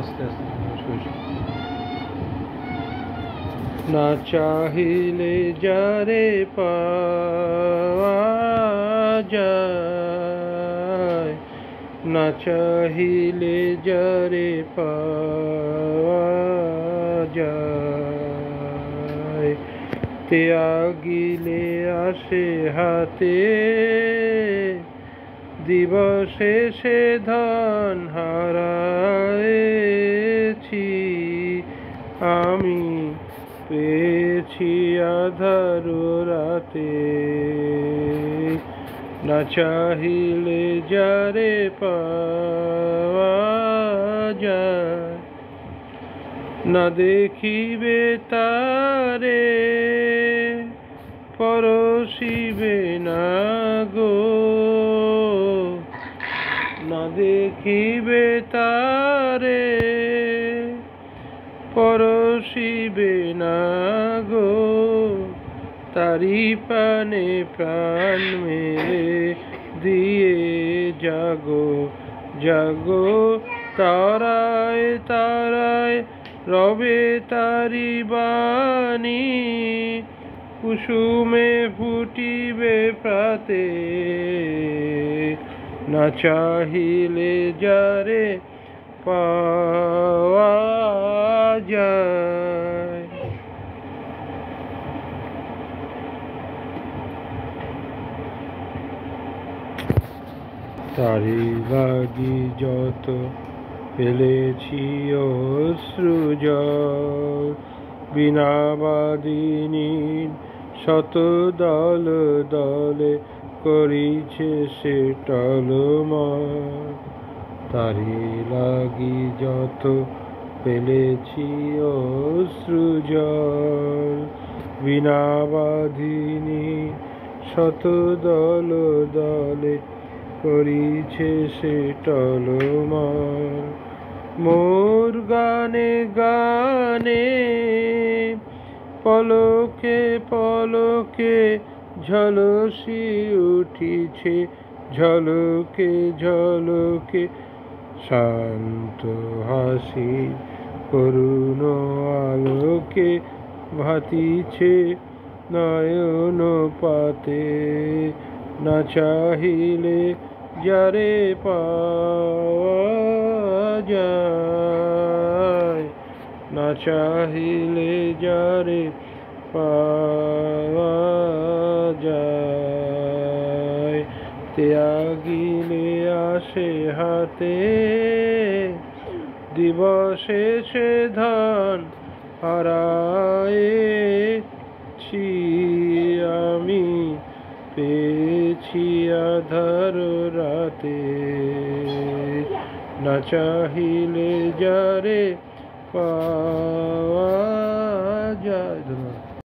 আস্তে আস্তে না চাহিলে যারে পাওয়া যায়, না চাহিলে যারে পাওয়া যায়, ত্যাগিলে আসে হাতে দিবসে সে ধন হারায়েছি আমি, পেয়েছি আধার রাতে। না চাহিলে যারে পাওয়া যায়, না দেখিবে তারে পরশিবে না গো, না দেখিবে তারে পরশিবে না গো, তারি পানে প্রাণ মেরে দিয়ে জাগো জাগো, তারায় তারায় রবে তারি বাণী, কুসুমে ফুটিবে প্রাতে। না চাহিলে যারে পাওয়া যায়। তারি লাগি যত ফেলেছি অশ্রু জল, বিনা বাদিনীর শত দল দলে করিছে সে টলমল। তারি লাগি যত ফেলেছি অশ্রু জল, বিনা বাদিনী শত দল দলে করিছে সে টলমল। মোর গানে গানে পলকে পলকে ঝলসি উঠিছে, ঝলকে ঝলকে শান্ত হাসি করুণ আলোকে ভাতিছে নয়ন পাতে। না চাহিলে যারে পাওয়া যায়, না চাহিলে যারে পাওয়া যায়, ত্যাগিলে আসে হাতে দিবসে সে ধন হারায়েছি আমি, পেয়েছি আধার রাতে। না চাহিলে যারে পাওয়া যায়। ধন্যবাদ।